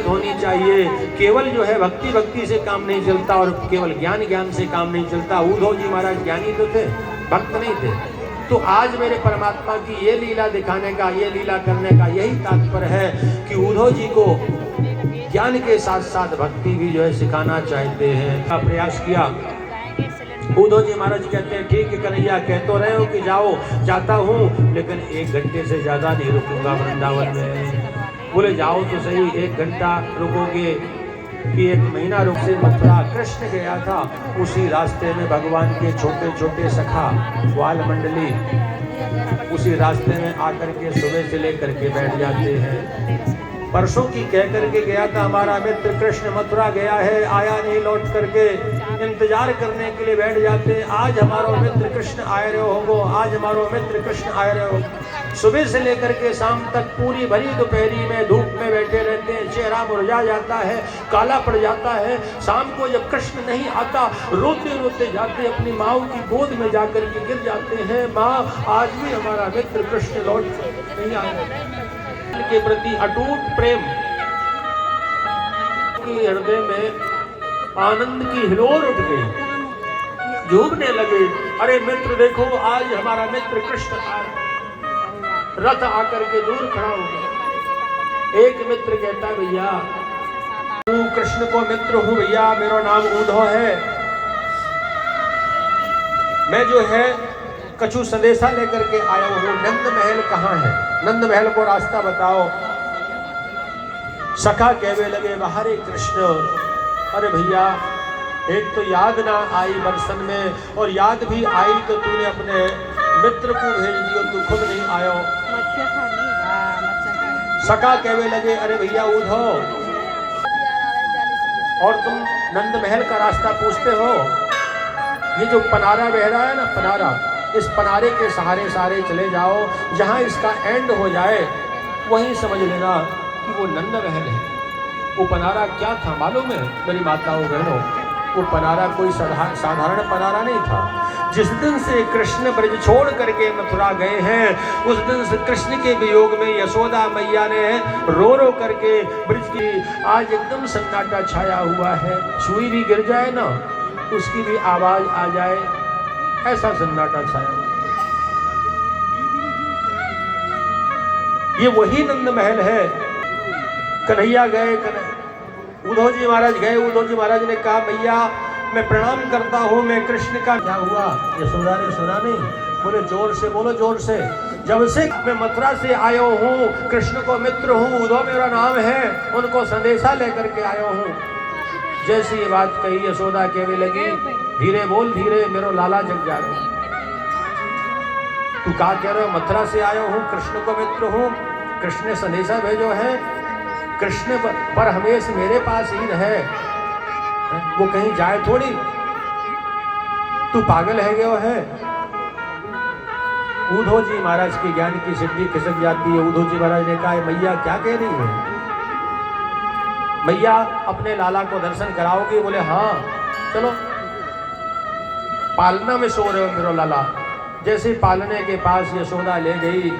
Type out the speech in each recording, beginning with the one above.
होनी चाहिए। केवल जो है भक्ति से काम नहीं चलता और केवल ज्ञान से काम नहीं चलता। उद्धव जी महाराज ज्ञानी तो थे, भक्त नहीं थे। तो आज मेरे परमात्मा की ये लीला दिखाने का, ये लीला करने का यही तात्पर्य है कि उद्धव जी को ज्ञान के साथ साथ भक्ति भी जो है सिखाना चाहते हैं का प्रयास किया। उद्धव जी महाराज कहते हैं ठीक है कन्हैया, कह तो रहे हो कि जाओ, जाता हूँ, लेकिन 1 घंटे से ज्यादा नहीं रुकूंगा वृंदावन में। बोले जाओ तो सही, 1 घंटा रुकोगे कि 1 महीना रुक से मथुरा कृष्ण गया था, उसी रास्ते में भगवान के छोटे छोटे सखा ग्वाल मंडली उसी रास्ते में आकर के सुबह से लेकर के बैठ जाते हैं। परसों की कह करके गया था हमारा मित्र कृष्ण मथुरा गया है, आया नहीं, लौट करके इंतजार करने के लिए बैठ जाते हैं। आज हमारो मित्र कृष्ण आए रहे होगो, आज हमारो मित्र कृष्ण आए रहे हो। सुबह से लेकर के शाम तक पूरी भरी दोपहरी में धूप में बैठे रहते हैं, चेहरा मुरझा जाता है, काला पड़ जाता है। शाम को जब कृष्ण नहीं आता, रोते रोते जाते अपनी माँ की गोद में जाकर के गिर जाते हैं, माँ आज भी हमारा मित्र कृष्ण लौट नहीं आया। के प्रति अटूट प्रेम की हृदय में आनंद की हिलोर उठ गई, झूमने लगे। अरे मित्र देखो, आज हमारा मित्र कृष्ण रथ आकर के दूर खड़ा हो गया। एक मित्र कहता भैया मैं कृष्ण को मित्र हूं भैया, मेरा नाम उद्धव है, मैं जो है कछु संदेशा लेकर के आया हूँ, नंद महल कहाँ है, नंद महल को रास्ता बताओ। सखा कहने लगे बाहरे कृष्ण, अरे भैया एक तो याद ना आई बरसन में, और याद भी आई तो तूने अपने मित्र को भेज दियो, तू खुद नहीं आयो। सखा कहने लगे अरे भैया उद्धव, और तुम नंद महल का रास्ता पूछते हो, ये जो पनारा बह रहा है ना, पनारा, इस पनारे के सहारे सहारे चले जाओ, जहां इसका एंड हो जाए वहीं समझ लेना कि वो नंद महल है। वो पनारा क्या था मालूम है मेरी माताओं बहनों, वो पनारा कोई साधारण पनारा नहीं था। जिस दिन से कृष्ण ब्रज छोड़ करके मथुरा गए हैं, उस दिन से कृष्ण के वियोग में यशोदा मैया ने रो रो करके ब्रज की आज एकदम सन्नाटा छाया हुआ है। सुई भी गिर जाए ना, उसकी भी आवाज आ जाए, ऐसा सन्नाटा छाया। ये वही नंद महल है। कन्हैया गए, उद्धव जी महाराज गए, उद्धव जी महाराज ने कहा भैया मैं प्रणाम करता हूँ, मैं कृष्ण का क्या हुआ। यशोदा ने सुना नहीं, बोले जोर से बोलो, जोर से। जब से मैं मथुरा से आया हूँ, कृष्ण को मित्र हूँ, उद्धव मेरा नाम है, उनको संदेशा लेकर के आया हूँ। जैसी ये बात कही यशोदा कहने लगी धीरे बोल, धीरे, मेरा लाला जग जा रहा है। तू क्या कह रहे हो, मथुरा से आया हूँ, कृष्ण को मित्र हूँ, कृष्ण ने संदेशा भेजो है, कृष्ण पर हमेशा मेरे पास ही रहे, वो कहीं जाए थोड़ी, तू पागल है गयो है। उद्धव जी महाराज की ज्ञान की सिद्धि खिसक जाती है। उद्धव जी महाराज ने कहा मैया क्या कह रही है, मैया अपने लाला को दर्शन कराओगे। बोले हाँ चलो। पालना में सो रहे हो मेरा लाला। जैसे पालने के पास यशोदा ले गई,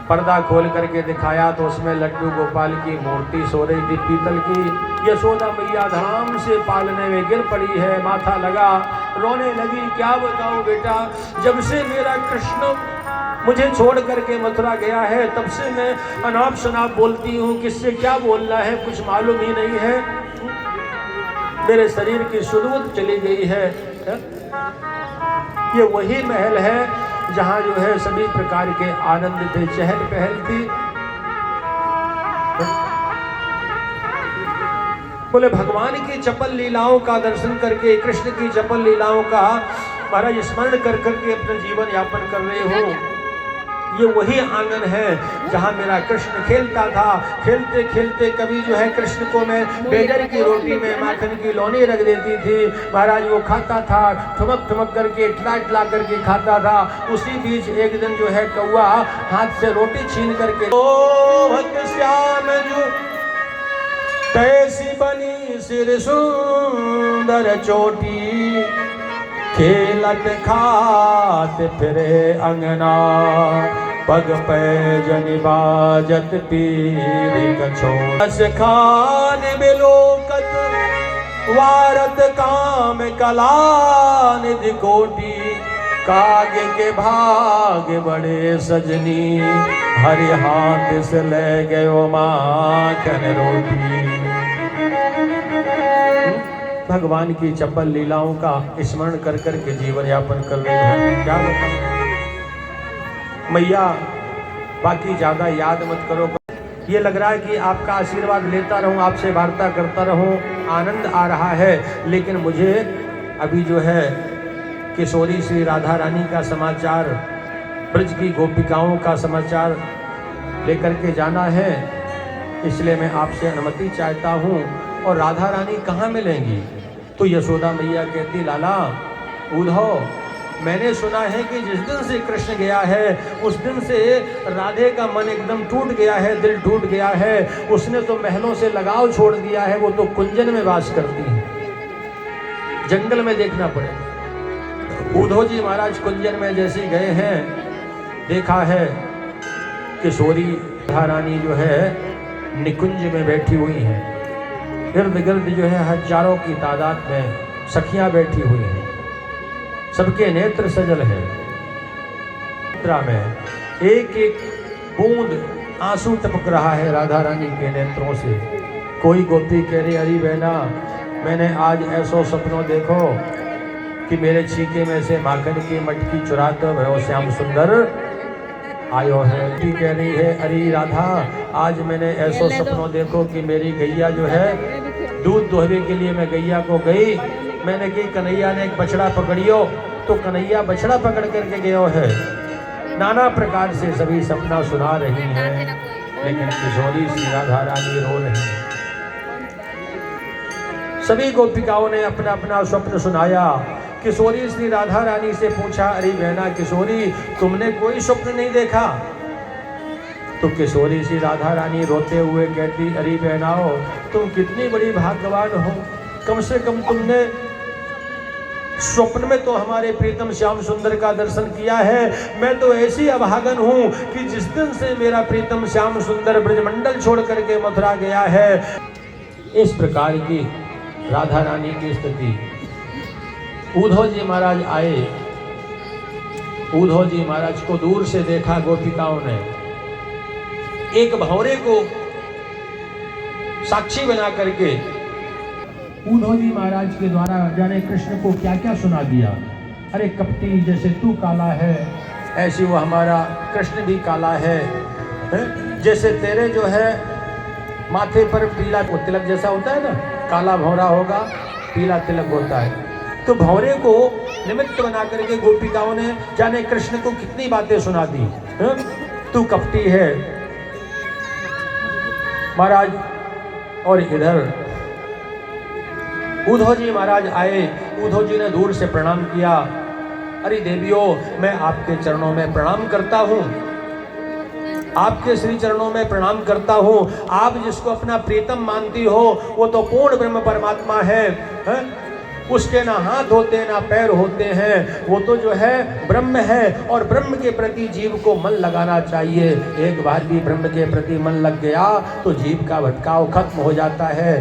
पर्दा खोल करके दिखाया तो उसमें लड्डू गोपाल की मूर्ति सो रही थी पीतल की। यशोदा मैया धड़ाम से पालने में गिर पड़ी है, माथा लगा, रोने लगी। क्या बताऊं बेटा, जब से मेरा कृष्ण मुझे छोड़ करके मथुरा गया है, तब से मैं अनाप शनाप बोलती हूँ, किससे क्या बोलना है कुछ मालूम ही नहीं है। मेरे शरीर की सुध चली गई है। ये वही महल है जहाँ जो है सभी प्रकार के आनंद थे, चहल पहल थी। बोले भगवान की चपल लीलाओं का दर्शन करके, कृष्ण की चपल लीलाओं का महाराज स्मरण कर करके अपना जीवन यापन कर रहे हो। ये वही आंगन है जहाँ मेरा कृष्ण खेलता था। खेलते खेलते कभी जो है कृष्ण को मैं बेगर की रोटी में माखन की लौनी रख देती थी, महाराज वो खाता था, ठुमक ठुमक करके इटला इटला करके खाता था। उसी बीच एक दिन जो है कौआ हाथ से रोटी छीन करके, ओ भक्त श्याम जो कैसी बनी सिर सुंदर चोटी, खेलत खात फिरे अंगना, पग पैजन बाजत पीर कछो अस खान बिलोकत वारत काम कला निधि कोटि काग के भाग बड़े सजनी हरि हाथ से ले गयो माखन रोटी। भगवान की चपल लीलाओं का स्मरण कर कर के जीवन यापन कर रहे हो। क्या बताऊं मैया, बाकी ज्यादा याद मत करो। ये लग रहा है कि आपका आशीर्वाद लेता रहूं, आपसे वार्ता करता रहूं, आनंद आ रहा है, लेकिन मुझे अभी जो है किशोरी श्री राधा रानी का समाचार, ब्रज की गोपिकाओं का समाचार लेकर के जाना है, इसलिए मैं आपसे अनुमति चाहता हूँ। और राधा रानी कहाँ मिलेंगी? तो यशोदा मैया कहती, लाला उद्धव, मैंने सुना है कि जिस दिन से कृष्ण गया है उस दिन से राधे का मन एकदम टूट गया है, दिल टूट गया है। उसने तो महलों से लगाव छोड़ दिया है, वो तो कुंजन में वास करती है, जंगल में देखना पड़ेगा। उद्धव जी महाराज कुंजन में जैसे गए हैं, देखा है किशोरी राधा रानी जो है निकुंज में बैठी हुई है, इर्द गिर्द जो है हजारों की तादाद में सखियां बैठी हुई हैं, सबके नेत्र सजल है। नेत्रा में एक एक बूंद आंसू टपक रहा है राधा रानी के नेत्रों से। कोई गोपी कह रही, अरे बहना, मैंने आज ऐसो सपनों देखो कि मेरे छीके में से माखन की मटकी चुराते भयो श्याम सुंदर आयो है। कोई कह रही है, अरे राधा, आज मैंने ऐसो सपनों देखो कि मेरी गैया जो है दूध दोहने के लिए मैं गैया को गई, मैंने कही कन्हैया ने एक बछड़ा पकड़ियो, तो कन्हैया बछड़ा पकड़ करके गयो है। नाना प्रकार से सभी सपना सुना रही हैं, लेकिन किशोरी श्री राधा रानी रो रही हैं। सभी गोपिकाओं ने अपना अपना स्वप्न सुनाया। किशोरी श्री राधा रानी से पूछा, अरे बहना किशोरी, तुमने कोई स्वप्न नहीं देखा? तो किशोरी श्री राधा रानी रोते हुए कहती, अरे बहनाओ, तुम कितनी बड़ी भाग्यवान हो, कम से कम तुमने स्वप्न में तो हमारे प्रीतम श्याम सुंदर का दर्शन किया है। मैं तो ऐसी अभागन हूँ कि जिस दिन से मेरा प्रीतम श्याम सुंदर ब्रजमंडल छोड़ करके मथुरा गया है। इस प्रकार की राधा रानी की स्थिति। उद्धव जी महाराज आए, उद्धव जी महाराज को दूर से देखा गोपिकाओं ने, एक भंवरे को साक्षी बना करके उद्धव जी महाराज के द्वारा जाने कृष्ण को क्या क्या सुना दिया। अरे कपटी, जैसे तू काला है ऐसी वो हमारा कृष्ण भी काला है, जैसे तेरे जो है माथे पर पीला तिलक जैसा होता है ना, काला भंवरा होगा, पीला तिलक होता है। तो भंवरे को निमित्त बना करके गोपिकाओं ने जाने कृष्ण को कितनी बातें सुना दी। तू कपटी है महाराज। और इधर उद्धव जी महाराज आए, उद्धव जी ने दूर से प्रणाम किया। अरे देवियों, मैं आपके चरणों में प्रणाम करता हूँ, आपके श्री चरणों में प्रणाम करता हूँ। आप जिसको अपना प्रीतम मानती हो वो तो पूर्ण ब्रह्म परमात्मा है, उसके ना हाथ होते ना पैर होते हैं, वो तो जो है ब्रह्म है। और ब्रह्म के प्रति जीव को मन लगाना चाहिए। एक बार भी ब्रह्म के प्रति मन लग गया तो जीव का भटकाव खत्म हो जाता है।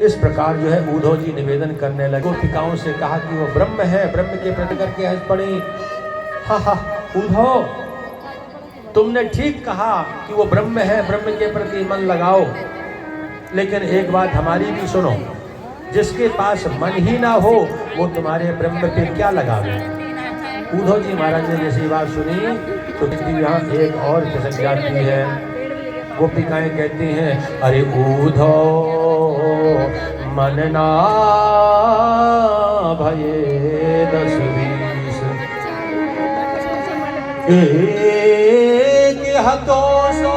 इस प्रकार जो है उद्धव जी निवेदन करने लगे। गोपिकाओं से कहा कि वो ब्रह्म है, ब्रह्म के प्रति करके हंस पड़ी। हा उद्धव, तुमने ठीक कहा कि वो ब्रह्म है, ब्रह्म के प्रति मन लगाओ, लेकिन एक बात हमारी भी सुनो, जिसके पास मन ही ना हो वो तुम्हारे ब्रह्म पे क्या लगावे। उद्धव जी महाराज ने जैसी बात सुनी तो यहाँ एक और खिसक जाती है। गोपिकाएं कहती हैं, अरे उद्धव मन ना भये 10-20, एक हाथों सो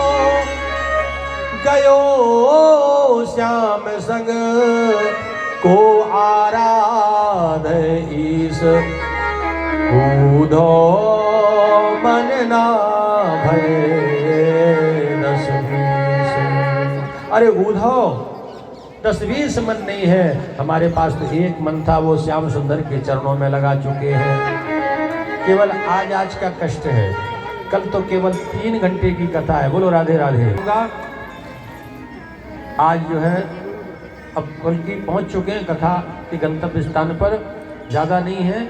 गयो श्याम संग को आराध ईस। उद्धव मन ना भये 10-20। अरे उद्धव, 10-20 मन नहीं है, हमारे पास तो एक मन था, वो श्याम सुंदर के चरणों में लगा चुके हैं। केवल आज का कष्ट है, कल तो केवल 3 घंटे की कथा है। बोलो राधे राधे। आज जो है अब बल्कि पहुंच चुके हैं कथा के गंतव्य स्थान पर, ज़्यादा नहीं है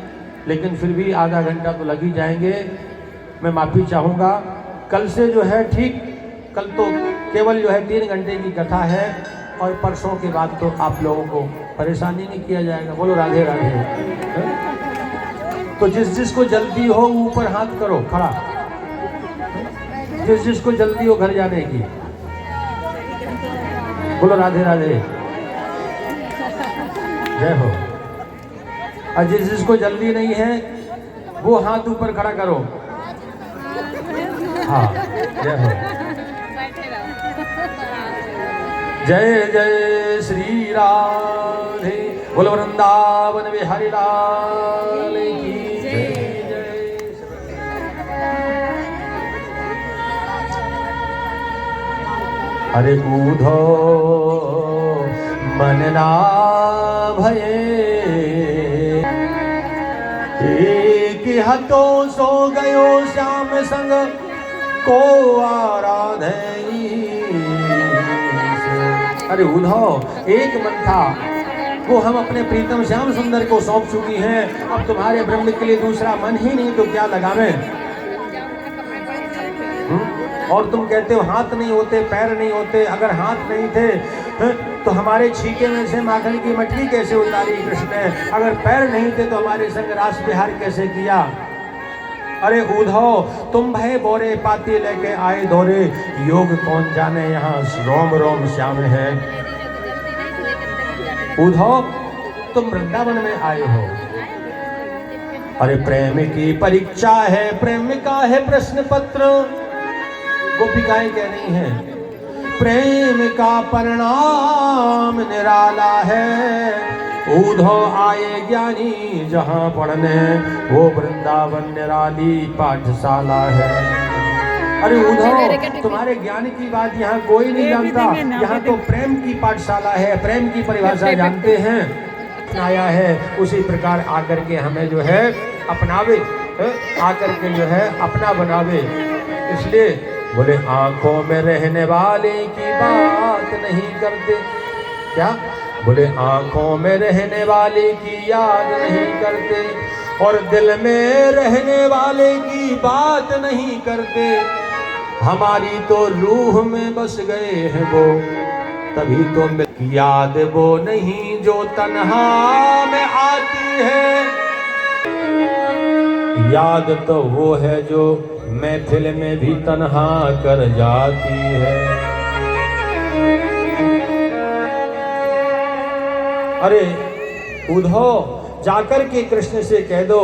लेकिन फिर भी आधा घंटा तो लग ही जाएंगे। मैं माफ़ी चाहूँगा। कल से जो है ठीक, कल तो केवल जो है 3 घंटे की कथा है और परसों के बाद तो आप लोगों को परेशानी नहीं किया जाएगा। बोलो राधे राधे। तो जिस जिसको जल्दी हो ऊपर हाथ करो खड़ा, जिस जिसको जल्दी हो घर जाने की। बोलो राधे राधे, जय हो। और जिस जिसको जल्दी नहीं है वो हाथ ऊपर खड़ा करो। हाँ, जय हो। जय जय श्री राधे। बोलो वृंदावन बिहारी लाल की जय जय। अरे बूढ़ो मन ना भये, एक हाथों सो गयो श्याम संग को आराधे। अरे उद्धव, एक मन था वो हम अपने प्रीतम श्याम सुंदर को सौंप चुकी हैं। अब तुम्हारे ब्रह्म के लिए दूसरा मन ही नहीं तो क्या लगावें। और तुम कहते हो हाथ नहीं होते, पैर नहीं होते। अगर हाथ नहीं थे तो हमारे छीके में से माखन की मटकी कैसे उतारी कृष्ण ने? अगर पैर नहीं थे तो हमारे संग रास विहार कैसे किया? अरे उद्धव, तुम भय बोरे पाती लेके आए धोरे, योग कौन जाने यहाँ रोम रोम श्याम है। उद्धव, तुम वृंदावन में आए हो। अरे प्रेम की परीक्षा है, प्रेम का है प्रश्न पत्र। गोपिकाएं कह रही हैं प्रेम का परिणाम निराला है। उद्धव आए ज्ञानी जहाँ पढ़ने, वो वृंदावन निराली पाठशाला है। अरे उद्धव, तुम्हारे ज्ञान की बात यहाँ कोई नहीं जानता। यहाँ तो प्रेम की पाठशाला है, प्रेम की परिभाषा जानते हैं। आया है उसी प्रकार आकर के हमें जो है अपनावे, आकर के जो है अपना बनावे। इसलिए बोले आंखों में रहने वाले की बात नहीं करते। क्या बोले? आंखों में रहने वाले की याद नहीं करते और दिल में रहने वाले की बात नहीं करते। हमारी तो रूह में बस गए हैं वो, तभी तो याद वो नहीं जो तन्हा में आती है। याद तो वो है जो महफिल में भी तन्हा कर जाती है। अरे उद्धव, जाकर के कृष्ण से कह दो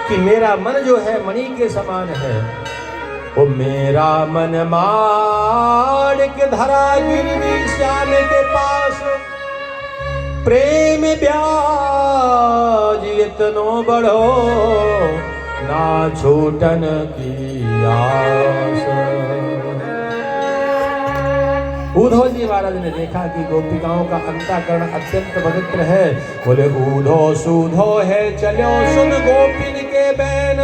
कि मेरा मन जो है मणि के समान है। वो मेरा मन माणिक धरा गिरवी श्याम के पास, प्रेम ब्याज इतनो बढ़ो ना छूटन की आस। उद्धव जी महाराज ने देखा कि गोपिकाओं का अंतःकरण अत्यंत पवित्र है। बोले उद्धव सूधो है चलो सुन गोपिन के बैन,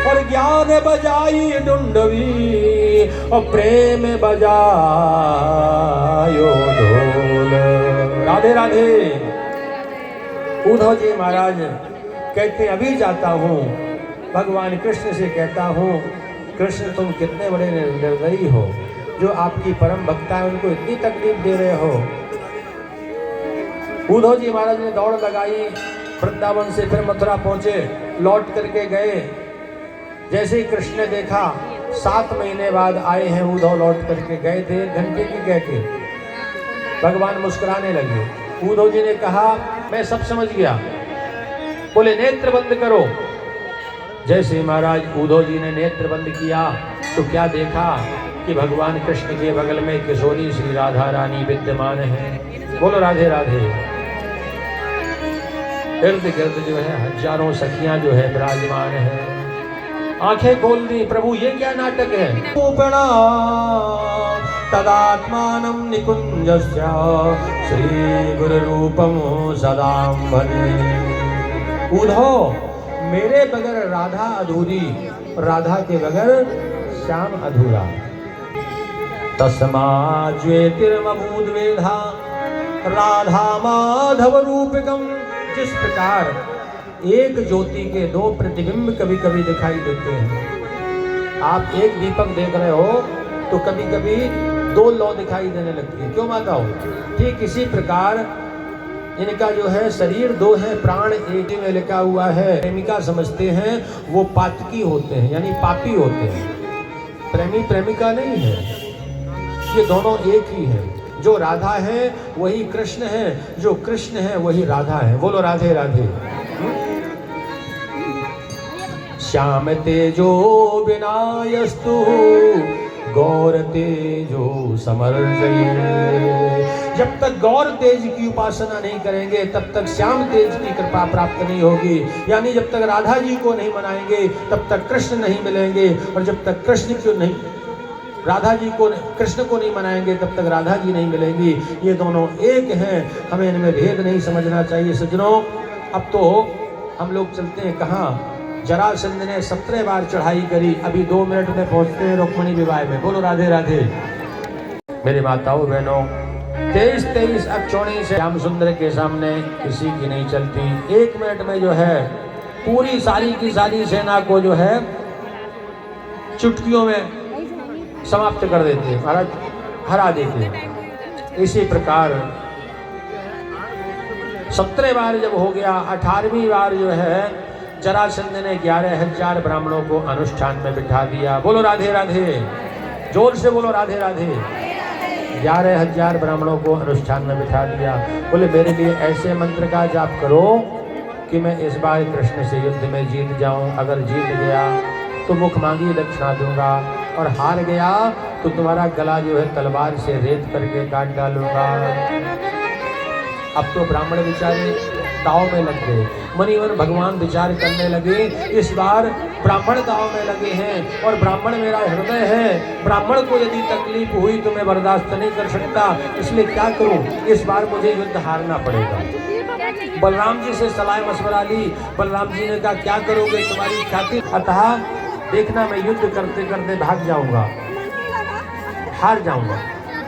और ज्ञान बजाई डुंडवी और प्रेम बजायो ढोल। राधे राधे। उद्धव जी महाराज कहते अभी जाता हूँ, भगवान कृष्ण से कहता हूँ, कृष्ण तुम कितने बड़े निर्दयी हो, जो आपकी परम भक्ता है उनको इतनी तकलीफ दे रहे हो। उद्धव जी महाराज ने दौड़ लगाई, वृंदावन से फिर मथुरा पहुंचे, लौट करके गए। जैसे ही कृष्ण ने देखा, 7 महीने बाद आए हैं उद्धव, लौट करके गए थे 1 घंटे की कह के। भगवान मुस्कुराने लगे। उद्धव जी ने कहा मैं सब समझ गया। बोले नेत्र बंद करो। जैसे महाराज उद्धव जी ने नेत्र बंद किया तो क्या देखा कि भगवान कृष्ण के बगल में किशोरी श्री राधा रानी विद्यमान है। बोलो राधे राधे। इर्द गिर्द जो है हजारों सखियां जो है विराजमान है। आंखें खोल दी, प्रभु ये क्या नाटक है। तदात्मानं निकुंजस्य श्री गुरु रूपम सदा भजे। उद्धव मेरे बगैर राधा अधूरी, राधा के बगैर श्याम अधूरा। तस्मा ज्योतिर्मभूत वेधा राधा माधव रूपकम। जिस प्रकार एक ज्योति के दो प्रतिबिंब कभी कभी दिखाई देते हैं। आप एक दीपक देख रहे हो तो कभी कभी दो लौ दिखाई देने लगती है, क्यों माता हो? ठीक इसी प्रकार इनका जो है शरीर दो है, प्राण एक में लिखा हुआ है। प्रेमिका समझते हैं वो पातकी होते हैं, यानी पापी होते हैं। प्रेमी प्रेमिका नहीं है, ये दोनों एक ही है। जो राधा है वही कृष्ण है, जो कृष्ण है वही राधा है। बोलो राधे राधे। श्याम तेजो विनायस्तु गौर तेजो समर्जये। जब तक गौर तेज की उपासना नहीं करेंगे तब तक श्याम तेज की कृपा प्राप्त नहीं होगी। यानी जब तक राधा जी को नहीं मनाएंगे तब तक कृष्ण नहीं मिलेंगे, और जब तक कृष्ण को नहीं, राधा जी को, कृष्ण को नहीं मनाएंगे तब तक राधा जी नहीं मिलेंगी। ये दोनों एक हैं, हमें इनमें भेद नहीं समझना चाहिए सज्जनों। अब तो हम लोग चलते हैं कहाँ? जरासंध ने 17 बार चढ़ाई करी, अभी 2 मिनट में पहुंचते हैं रुक्मिणी विवाह में। बोलो राधे राधे। मेरी माताओं बहनों, 23 अक्षौणी से श्याम सुंदर के सामने किसी की नहीं चलती। 1 मिनट में जो है पूरी सारी की सारी सेना को जो है चुटकियों में समाप्त कर देते हैं, महाराज हरा देते हैं। इसी प्रकार 17 बार जब हो गया, 18वीं बार जो है जरासंध ने 11,000 ब्राह्मणों को अनुष्ठान में बिठा दिया। बोलो राधे राधे, जोर से बोलो राधे राधे। 11,000 ब्राह्मणों को अनुष्ठान में बिठा दिया। बोले मेरे लिए ऐसे मंत्र का जाप करो कि मैं इस बार कृष्ण से युद्ध में जीत जाऊं। अगर जीत गया तो मुख मांगी दक्षिणा दूंगा, और हार गया तो तुम्हारा गला जो है तलवार से रेत करके काट डालूंगा। अब तो ब्राह्मण बेचारे दाव में लग गए। मुनिवर भगवान विचार करने लगे, इस बार ब्राह्मण दाव में लगे हैं और ब्राह्मण मेरा हृदय है। ब्राह्मण को यदि तकलीफ हुई तो मैं बर्दाश्त नहीं कर सकता, इसलिए क्या करूं? इस बार मुझे युद्ध हारना पड़ेगा। बलराम जी से सलाह मशवरा ली। बलराम जी ने कहा क्या करोगे, तुम्हारी ख्याति, अतः देखना मैं युद्ध करते करते भाग जाऊंगा, हार जाऊंगा।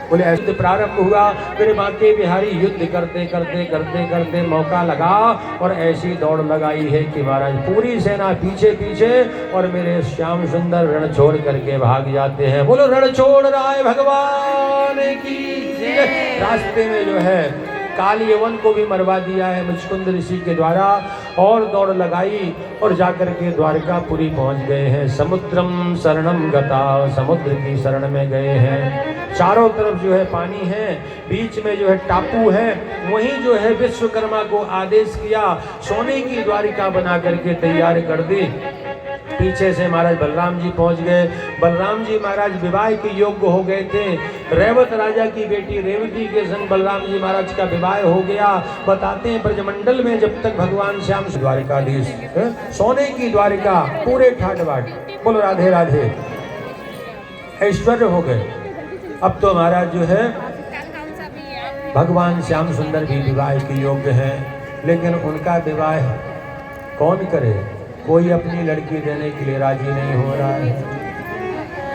बोले युद्ध प्रारंभ हुआ। मेरे बांके बिहारी युद्ध करते करते करते करते मौका लगा और ऐसी दौड़ लगाई है कि महाराज पूरी सेना पीछे पीछे और मेरे श्याम सुंदर रण छोड़ करके भाग जाते हैं। बोलो रण छोड़ राय भगवान की। रास्ते में जो है काल यवन को भी मरवा दिया है मुचकुंद ऋषि के द्वारा, और दौड़ लगाई और जाकर के द्वारकापुरी पहुंच गए हैं। समुद्रम शरणम गता, समुद्र की शरण में गए हैं। चारों तरफ जो है पानी है, बीच में जो है टापू है। वहीं जो है विश्वकर्मा को आदेश किया, सोने की द्वारिका बना करके तैयार कर दी। पीछे से महाराज बलराम जी पहुंच गए। बलराम जी महाराज विवाह के योग्य हो गए थे। रेवत राजा की बेटी रेवती के संग बलराम जी महाराज का विवाह हो गया। बताते हैं ब्रजमंडल में जब तक भगवान श्याम द्वारिकाधीश, सोने की द्वारिका पूरे ठाट बाट। बोलो राधे राधे। ऐश्वर्य हो गए। अब तो महाराज जो है भगवान श्याम सुंदर भी विवाह के योग्य हैं, लेकिन उनका विवाह कौन करे? कोई अपनी लड़की देने के लिए राजी नहीं हो रहा है।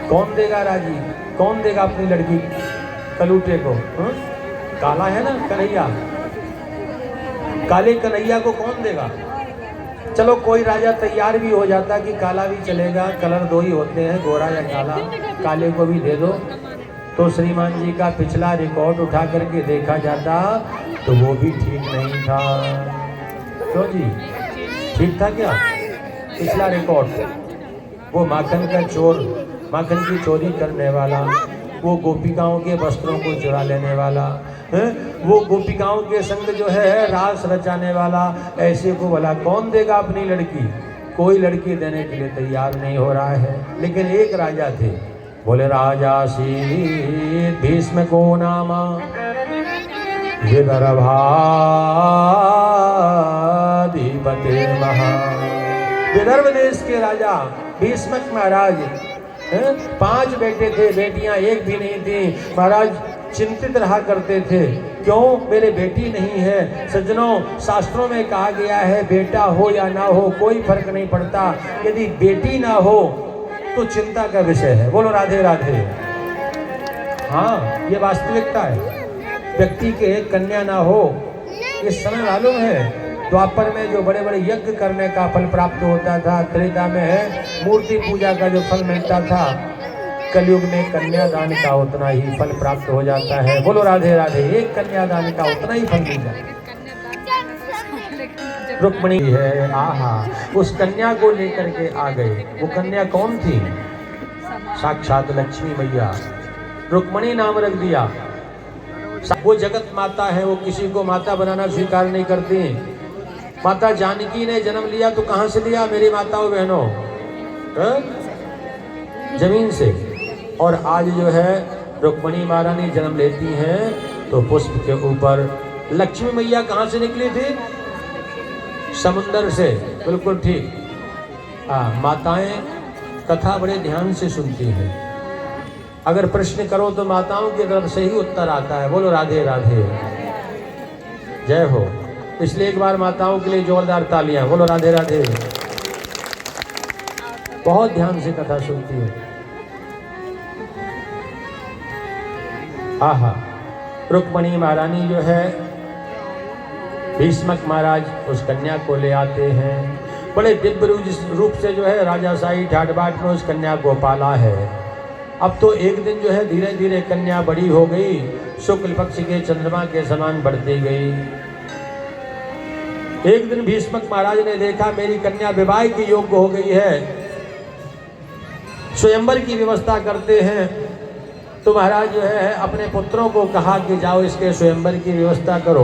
कौन देगा राजी? कौन देगा अपनी लड़की कलूटे को? काला है ना कन्हैया, काले कन्हैया को कौन देगा? चलो कोई राजा तैयार भी हो जाता कि काला भी चलेगा, कलर 2 ही होते हैं, गोरा या काला, काले को भी दे दो। तो श्रीमान जी का पिछला रिकॉर्ड उठा करके देखा जाता तो वो भी ठीक नहीं था। क्यों जी, ठीक था क्या पिछला रिकॉर्ड? वो माखन का चोर, माखन की चोरी करने वाला, वो गोपिकाओं के वस्त्रों को चुरा लेने वाला, वो गोपिकाओं के संग जो है रास रचाने वाला, ऐसे को भला कौन देगा अपनी लड़की? कोई लड़की देने के लिए तैयार नहीं हो रहा है। लेकिन एक राजा थे, बोले राजा सी भीष्म को नामा विदर्भाधिपति महा। विदर्भ देश के राजा भीष्मक महाराज, 5 बेटे थे, बेटियां एक भी नहीं थी। महाराज चिंतित रहा करते थे क्यों मेरे बेटी नहीं है। सज्जनों, शास्त्रों में कहा गया है बेटा हो या ना हो कोई फर्क नहीं पड़ता, यदि बेटी ना हो तो चिंता का विषय है। बोलो राधे राधे। हाँ, ये वास्तविकता है। व्यक्ति के कन्या ना हो, इस समय मालूम है द्वापर में जो बड़े बड़े यज्ञ करने का फल प्राप्त होता था, त्रेता में है मूर्ति पूजा का जो फल मिलता था, कलयुग में कन्यादान का उतना ही फल प्राप्त हो जाता है। बोलो राधे राधे। एक कन्यादान का उतना ही फल मिल जाता है। रुक्मिणी है, आहा, उस कन्या को लेकर के आ गए। वो कन्या कौन थी? साक्षात लक्ष्मी मैया। रुक्मिणी नाम रख दिया। वो जगत माता है, वो किसी को माता बनाना स्वीकार नहीं करती। माता जानकी ने जन्म लिया तो कहां से लिया मेरी माताओं बहनों? जमीन से। और आज जो है रुक्मिणी महारानी जन्म लेती हैं तो पुष्प के ऊपर। लक्ष्मी मैया कहां से निकली थी? समुद्र से। बिल्कुल ठीक। माताएं कथा बड़े ध्यान से सुनती हैं। अगर प्रश्न करो तो माताओं की तरफ से ही उत्तर आता है। बोलो राधे राधे। जय हो। इसलिए एक बार माताओं के लिए जोरदार तालियां। बोलो राधे राधे। बहुत ध्यान से कथा सुनती है। आहा, रुक्मिणी महारानी जो है, भीष्मक महाराज उस कन्या को ले आते हैं। बड़े दिव्य रूप से जो है राजाशाही ठाट बाट में उस कन्या को पाला है। अब तो एक दिन जो है धीरे धीरे कन्या बड़ी हो गई, शुक्ल पक्ष के चंद्रमा के समान बढ़ती गई। एक दिन भीष्मक महाराज ने देखा मेरी कन्या विवाह की योग्य हो गई है, स्वयंवर की व्यवस्था करते हैं। तो महाराज जो है अपने पुत्रों को कहा कि जाओ इसके स्वयंवर की व्यवस्था करो।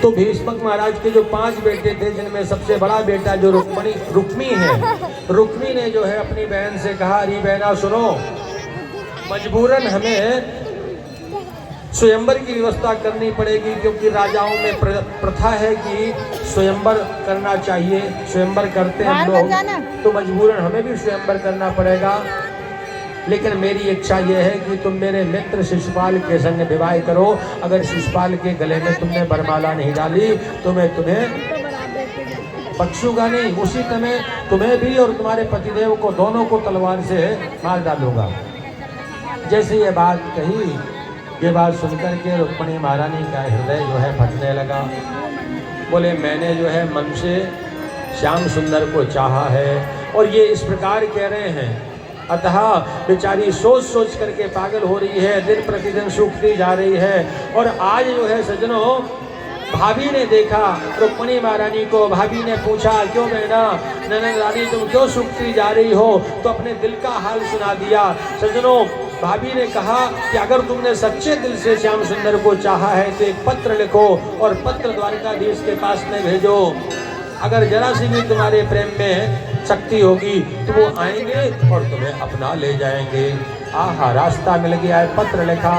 तो भीष्मक महाराज के जो 5 बेटे थे, जिनमें सबसे बड़ा बेटा जो रुक्मी है, रुक्मी ने जो है अपनी बहन से कहा, अरे बहना सुनो, मजबूरन हमें स्वयंवर की व्यवस्था करनी पड़ेगी, क्योंकि राजाओं में प्रथा है कि स्वयंवर करना चाहिए। स्वयंवर करते हैं हम लोग, तो मजबूरन हमें भी स्वयंवर करना पड़ेगा। लेकिन मेरी इच्छा यह है कि तुम मेरे मित्र शिशुपाल के संग विवाह करो। अगर शिशुपाल के गले में तुमने वरमाला नहीं डाली तो मैं तुम्हें बख्शूंगा नहीं। उसी समय तुम्हें भी और तुम्हारे पतिदेव को दोनों को तलवार से मार डालूंगा। जैसे ये बात कही, ये बात सुनकर के रुक्मिणी महारानी का हृदय जो है फटने लगा। बोले मैंने जो है मन से श्याम सुंदर को चाहा है और ये इस प्रकार कह रहे हैं। अतः बेचारी सोच सोच करके पागल हो रही है, दिन प्रतिदिन सूखती जा रही है। और आज जो है सज्जनों, भाभी ने देखा रुक्मिणी महारानी को। भाभी ने पूछा, क्यों बेटा ननद रानी तुम क्यों सूखती जा रही हो? तो अपने दिल का हाल सुना दिया। सज्जनों, भाभी ने कहा कि अगर तुमने सच्चे दिल से श्याम सुंदर को चाहा है तो एक पत्र लिखो और पत्र द्वारकाधीश के पास में भेजो। अगर जरा सी भी तुम्हारे प्रेम में शक्ति होगी तो वो आएंगे और तुम्हें अपना ले जाएंगे। आहा, रास्ता मिल गया है। पत्र लिखा।